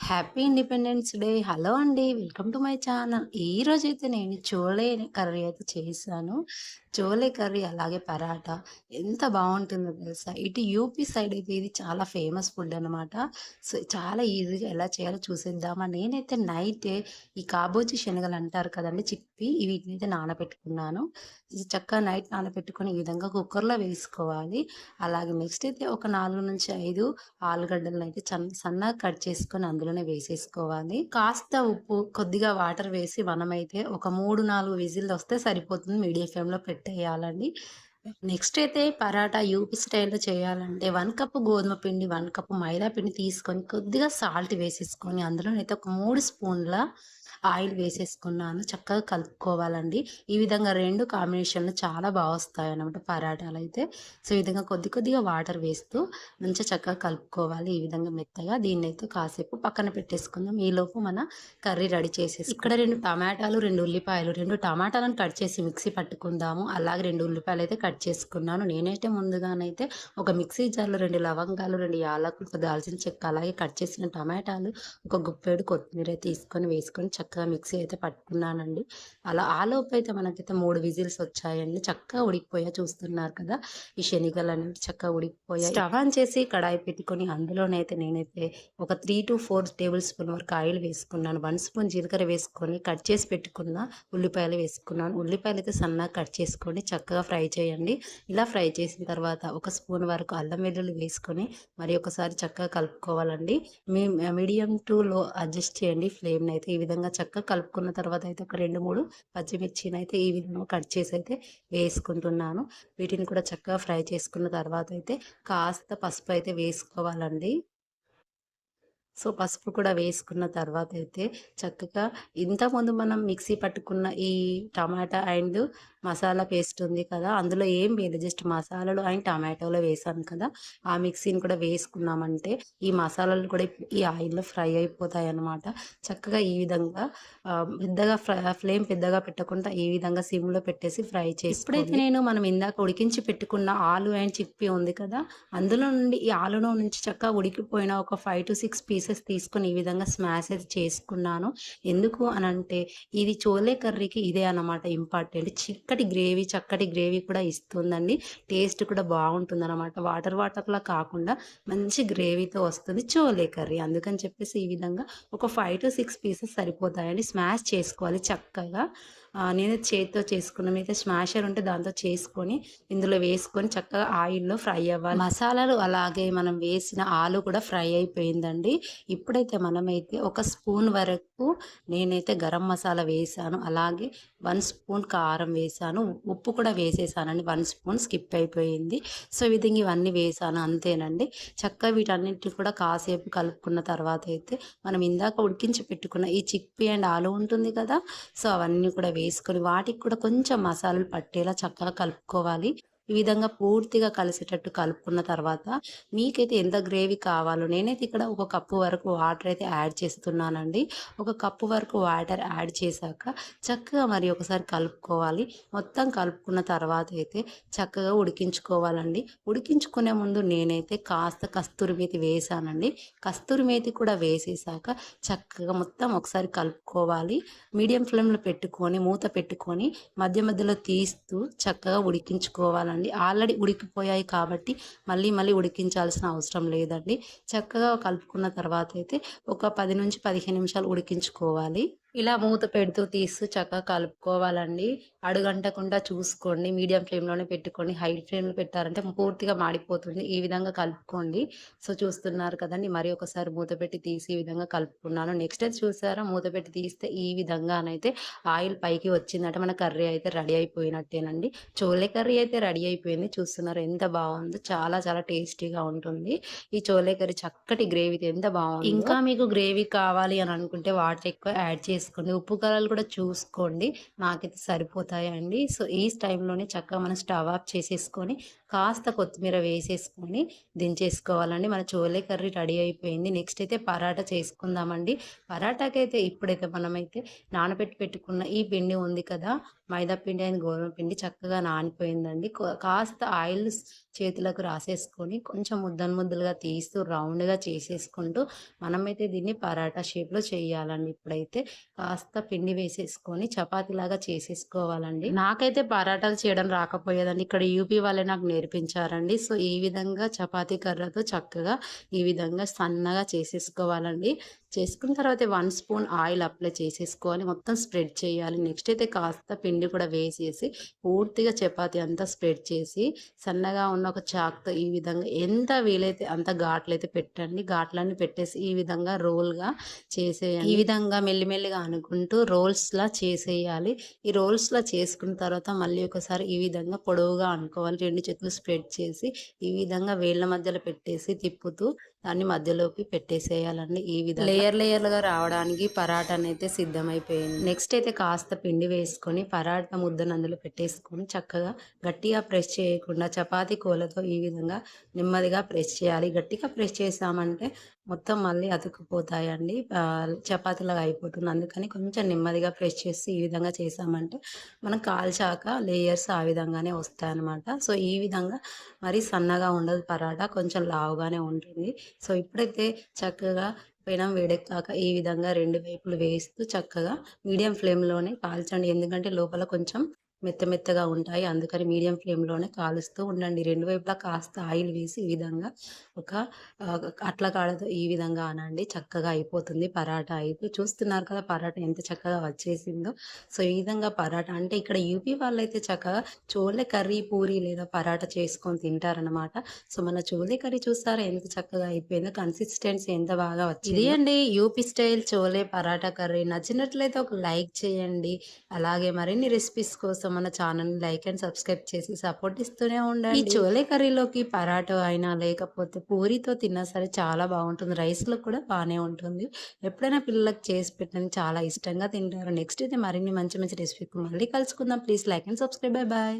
Happy independence day. Hello అండి. Welcome to my channel. ఈరోజైతే నేను చోలే కర్రీ అయితే చేశాను. చోలే కర్రీ అలాగే పరాటా ఎంత బావుంటుందో తెలుసా? ఇటు యూపీ సైడ్ అయితే ఇది చాలా ఫేమస్ ఫుడ్ అనమాట. సో, చాలా ఈజీగా ఎలా చేయాలో చూసేద్దామా? నేనైతే నైటే ఈ కాబోజీ శనగలు అంటారు కదండీ! చిక్కీ వీటినైతే నానబెట్టుకున్నాను. ఇది చక్కగా నైట్ నానబెట్టుకొని ఈ విధంగా కుక్కర్‌లో వేసుకోవాలి. అలాగే నెక్స్ట్ అయితే ఒక 4-5 ఆలుగడ్డలనైతే సన్నగా కట్ చేసుకొని అందులోనే వేసేసుకోవాలి. కాస్త ఉప్పు, కొద్దిగా వాటర్ వేసి మనమైతే ఒక 3, 4 విజిల్లొస్తే సరిపోతుంది. మీడియం ఫ్లేమ్‌లో పెట్టేయాలండి. నెక్స్ట్ అయితే పరాటా యూపీ స్టైల్‌లో చేయాలంటే 1 కప్ గోధుమ పిండి, 1 కప్ మైదా పిండి తీసుకొని కొద్దిగా సాల్ట్ వేసేసుకొని అందులోనైతే ఒక 3 స్పూన్ల ఆయిల్ వేసేసుకున్నాను. చక్కగా కలుపుకోవాలండి. ఈ విధంగా 2 కాంబినేషన్‌లో చాలా వస్తాయన్నమాట పరాటాలైతే. సో, ఈ విధంగా కొద్ది కొద్దిగా వాటర్ వేస్తూ మంచిగా చక్కగా కలుపుకోవాలి. ఈ విధంగా మెత్తగా దీన్నైతే కాసేపు పక్కన పెట్టేసుకుందాం. ఈలోపు మన కర్రీ రెడీ ఇక్కడ 2 టమాటాలు, 2 ఉల్లిపాయలు, 2 టమాటాలను కట్ చేసి మిక్సీ పట్టుకుందాము. అలాగే 2 ఉల్లిపాయలైతే కట్ చేసుకున్నాను. నేనైతే ముందుగానైతే ఒక మిక్సీ జార్‌లో 2 లవంగాలు, 2 యాలకులు, ఒక దాల్చిన చెక్క, అలాగే కట్ చేసిన టమాటాలు, ఒక గుప్పెడు కొత్తిమీర తీసుకొని వేసుకొని చక్కగా మిక్సీ అయితే పట్టుకున్నానండి. అలా ఆలోపైతే మనకైతే 3 విజిల్స్ వచ్చాయండి. చక్కగా ఉడికిపోయాయి చూస్తున్నారు కదా! ఈ శనగలనేవి చక్కగా ఉడికిపోయాయి. స్టవ్ ఆన్ చేసి కడాయి పెట్టుకొని అందులోనైతే నేనైతే ఒక 3-4 టేబుల్ స్పూన్ వరకు ఆయిల్ వేసుకున్నాను. 1 స్పూన్ జీలకర్ర వేసుకొని కట్ చేసి పెట్టుకున్న ఉల్లిపాయలు వేసుకున్నాను. ఉల్లిపాయలైతే సన్నగా కట్ చేసుకొని చక్కగా ఫ్రై చేయండి. ఇలా ఫ్రై చేసిన తర్వాత ఒక స్పూన్ వరకు అల్లం వెల్లుల్లి వేసుకొని మరి ఒకసారి చక్కగా కలుపుకోవాలండి. మీడియం టు లో అడ్జస్ట్ చేయండి ఫ్లేమ్‌నైతే. ఈ విధంగా చక్కగా కలుపుకున్న తర్వాత అయితే ఒక 2, 3 పచ్చిమిర్చినైతే ఈ విధంగా కట్ చేసి అయితే వేసుకుంటున్నాను. వీటిని కూడా చక్కగా ఫ్రై చేసుకున్న తర్వాత అయితే కాస్త పసుపు అయితే వేసుకోవాలండి. సో, పసుపు కూడా వేసుకున్న తర్వాతయితే చక్కగా ఇంతకుముందు మనం మిక్సీ పట్టుకున్న ఈ టమాటా అండ్ మసాలా పేస్ట్ ఉంది కదా! అందులో ఏం వేయలేదు. జస్ట్ మసాలాలు అండ్ టమాటోలో వేసాను కదా! ఆ మిక్సీని కూడా వేసుకున్నామంటే ఈ మసాలాలు కూడా ఈ ఆయిల్‌లో ఫ్రై అయిపోతాయన్నమాట. చక్కగా ఈ విధంగా పెద్దగా ఫ్లేమ్ పెద్దగా పెట్టకుండా ఈ విధంగా సిమ్‌లో పెట్టేసి ఫ్రై చేసుకోండి. ఇప్పుడైతే నేను మనం ఇందాక ఉడికించి పెట్టుకున్న ఆలు అండ్ చిక్కీ ఉంది కదా! అందులో నుండి ఈ ఆలులో నుంచి చక్కగా ఉడికిపోయిన ఒక 5-6 పీసెస్ తీసుకొని ఈ విధంగా స్మాష్ అయితే చేసుకున్నాను. ఎందుకు అనంటే ఇది చోలే కర్రీకి ఇదే అన్నమాట ఇంపార్టెంట్. చక్కటి గ్రేవీ కూడా ఇస్తుందండి. టేస్ట్ కూడా బావుంటుందన్నమాట. వాటర్‌లా కాకుండా మంచి గ్రేవీతో వస్తుంది చోలే కర్రీ. అందుకని చెప్పేసి ఈ విధంగా ఒక 5-6 పీసెస్ సరిపోతాయండి. స్మాష్ చేసుకోవాలి చక్కగా. నేనైతే చేత్తో చేసుకున్నా. మీరైతే స్మాషర్ ఉంటే దాంతో చేసుకొని ఇందులో వేసుకొని చక్కగా ఆయిల్‌లో ఫ్రై అవ్వాలి. మసాలాలు అలాగే మనం వేసిన ఆలు కూడా ఫ్రై అయిపోయిందండి. ఇప్పుడైతే మనమైతే ఒక స్పూన్ వరకు నేనైతే గరం మసాలా వేశాను. అలాగే 1 స్పూన్ కారం వేశాను. ఉప్పు కూడా వేసేసానండి. 1 స్పూన్ స్కిప్ అయిపోయింది. సో, ఈ విధంగా ఇవన్నీ వేశాను అంతేనండి. చక్కగా వీటన్నిటిని కూడా కాసేపు కలుపుకున్న తర్వాత అయితే మనం ఇందాక ఉడికించి పెట్టుకున్న ఈ చిక్పీ అండ్ ఆలు ఉంటుంది కదా! సో, అవన్నీ కూడా వేసుకొని వాటికి కూడా కొంచెం మసాలాలు పట్టేలా చక్కగా కలుపుకోవాలి. ఈ విధంగా పూర్తిగా కలిసేటట్టు కలుపుకున్న తర్వాత మీకైతే ఎంత గ్రేవీ కావాలో నేనైతే ఇక్కడ ఒక కప్పు వరకు వాటర్ అయితే యాడ్ చేస్తున్నానండి. ఒక కప్పు వరకు వాటర్ యాడ్ చేశాక చక్కగా మరి ఒకసారి కలుపుకోవాలి. మొత్తం కలుపుకున్న తర్వాత అయితే చక్కగా ఉడికించుకోవాలండి. ఉడికించుకునే ముందు నేనైతే కాస్త కస్తూరి మేతి వేశానండి. కస్తూరి మేతి కూడా వేసేసాక చక్కగా మొత్తం ఒకసారి కలుపుకోవాలి. మీడియం ఫ్లేమ్‌లో పెట్టుకొని మూత పెట్టుకొని మధ్య మధ్యలో తీస్తూ చక్కగా ఉడికించుకోవాలండి. ఆల్రెడీ ఉడికిపోయాయి కాబట్టి మళ్ళీ ఉడికించాల్సిన అవసరం లేదండి. చక్కగా కలుపుకున్న తర్వాతయితే ఒక 10-15 నిమిషాలు ఉడికించుకోవాలి. ఇలా మూత పెడుతూ తీస్తూ చక్కగా కలుపుకోవాలండి. అడుగంటకుండా చూసుకోండి. మీడియం ఫ్లేమ్‌లోనే పెట్టుకొని హై ఫ్లేమ్‌లో పెట్టారంటే పూర్తిగా మాడిపోతుంది. ఈ విధంగా కలుపుకోండి. సో, చూస్తున్నారు కదండీ! మరి ఒకసారి మూత పెట్టి తీసి ఈ విధంగా కలుపుకున్నాను. నెక్స్ట్ అయితే చూసారా మూత పెట్టి తీస్తే ఈ విధంగానైతే ఆయిల్ పైకి వచ్చిందంటే మన కర్రీ అయితే రెడీ అయిపోయినట్టేనండి. చోలే కర్రీ అయితే రెడీ అయిపోయింది. చూస్తున్నారు ఎంత బావుందో. చాలా టేస్టీగా ఉంటుంది. ఈ చోలే కర్రీ చక్కటి గ్రేవీతో ఎంత బావుందో. ఇంకా మీకు గ్రేవీ కావాలి అని అనుకుంటే వాటర్ ఎక్కువ యాడ్ చేసుకోండి. ఉప్పు, కారాలు కూడా చూసుకోండి. నాకైతే సరిపోతాయండి. సో, ఈ టైంలోనే చక్కగా మనం స్టవ్ ఆఫ్ చేసేసుకొని కాస్త కొత్తిమీర వేసేసుకొని దించేసుకోవాలండి. మన చోలే కర్రీ రెడీ అయిపోయింది. నెక్స్ట్ అయితే పరాటా చేసుకుందామండి. పరాటాకైతే ఇప్పుడైతే మనమైతే నానబెట్టి పెట్టుకున్న ఈ పిండి ఉంది కదా! మైదా పిండి అండ్ గోధుమ పిండి చక్కగా నానిపోయిందండి. కాస్త ఆయిల్ చేతులకు రాసేసుకొని కొంచెం ముద్దలు ముద్దలుగా తీస్తూ రౌండ్‌గా చేసేసుకుంటూ మనమైతే దీన్ని పరాటా షేప్‌లో చేయాలండి. ఇప్పుడైతే కాస్త పిండి వేసేసుకొని చపాతీలాగా చేసేసుకోవాలండి. నాకైతే పరాటాలు చేయడం రాకపోయేదండి. ఇక్కడ యూపీ వాళ్ళే నాకు నేర్పించారండి. సో, ఈ విధంగా చపాతీ కర్రతో చక్కగా ఈ విధంగా సన్నగా చేసేసుకోవాలండి. చేసుకున్న తర్వాత 1 స్పూన్ ఆయిల్ అప్లై చేసేసుకొని మొత్తం స్ప్రెడ్ చేయాలి. నెక్స్ట్ అయితే కాస్త పిండి కూడా వేసేసి పూర్తిగా చపాతీ అంతా స్ప్రెడ్ చేసి సన్నగా ఉన్న ఒక చాక్‌తో ఈ విధంగా ఎంత వీలైతే అంత ఘాట్లయితే పెట్టండి. ఘాట్లన్నీ పెట్టేసి ఈ విధంగా రోల్‌గా చేసేయండి. ఈ విధంగా మెల్లిమెల్లిగా అనుకుంటూ రోల్స్‌లా చేసేయాలి. ఈ రోల్స్‌లా చేసుకున్న తర్వాత మళ్ళీ ఒకసారి ఈ విధంగా పొడవుగా అనుకోవాలి. 2 చేతులు స్ప్రెడ్ చేసి ఈ విధంగా వేళ్ళ మధ్యలో పెట్టేసి తిప్పుతూ దాన్ని మధ్యలోకి పెట్టేసేయాలండి. ఈ విధంగా లేయర్‌లుగా రావడానికి పరాటానైతే సిద్ధమైపోయింది. నెక్స్ట్ అయితే కాస్త పిండి వేసుకొని పరాటా ముద్దను అందులో పెట్టేసుకొని చక్కగా గట్టిగా ప్రెస్ చేయకుండా చపాతీ కోలతో ఈ విధంగా నెమ్మదిగా ప్రెస్ చేయాలి. గట్టిగా ప్రెస్ చేశామంటే మొత్తం మళ్ళీ అతుక్కుపోతాయండి. చపాతీలాగా అయిపోతుంది. అందుకని కొంచెం నెమ్మదిగా ప్రెస్ చేసి ఈ విధంగా చేశామంటే మనం కాల్చాక లేయర్స్ ఆ విధంగానే వస్తాయన్నమాట. సో, ఈ విధంగా మరీ సన్నగా ఉండదు పరాటా. కొంచెం లావుగానే ఉంటుంది. సో, ఇప్పుడైతే చక్కగా పెనం వేడెక్కాక ఈ విధంగా 2 వైపులు వేస్తూ చక్కగా మీడియం ఫ్లేమ్‌లోనే కాల్చండి. ఎందుకంటే లోపల కొంచెం మెత్తగా ఉంటాయి. అందుకని మీడియం ఫ్లేమ్‌లోనే కాలుస్తూ ఉండండి. 2 వైపులా కాస్త ఆయిల్ వేసి ఈ విధంగా ఒక అట్ల కాడతో ఈ విధంగా అనండి. చక్కగా అయిపోతుంది పరాటా అయితే. చూస్తున్నారు కదా పరాటా ఎంత చక్కగా వచ్చేసిందో. సో, ఈ విధంగా పరాటా అంటే ఇక్కడ యూపీ వాళ్ళైతే చక్కగా చోలే కర్రీ, పూరి లేదా పరాటా చేసుకొని తింటారనమాట. సో, మన చోలే కర్రీ చూసారా ఎంత చక్కగా అయిపోయిందో. కన్సిస్టెన్సీ ఎంత బాగా వచ్చిందో. ఇది అండి UP style chole paratha curry. నచ్చినట్లయితే ఒక లైక్ చేయండి. అలాగే మరిన్ని రెసిపీస్ కోసం మన ఛానల్‌ని లైక్ అండ్ సబ్స్క్రైబ్ చేసి సపోర్ట్ ఇస్తూనే ఉండండి. ఈ చోలే కర్రీలోకి పరాటో అయినా లేకపోతే పూరితో తిన్నా సరే చాలా బాగుంటుంది. రైస్‌లో కూడా బానే ఉంటుంది. ఎప్పుడైనా పిల్లలకి చేసి పెట్టండి చాలా ఇష్టంగా తింటారు. నెక్స్ట్ అయితే మరిన్ని మంచి మంచి రెసిపీస్ మళ్ళీ కలుసుకుందాం. Please like and subscribe. Bye bye.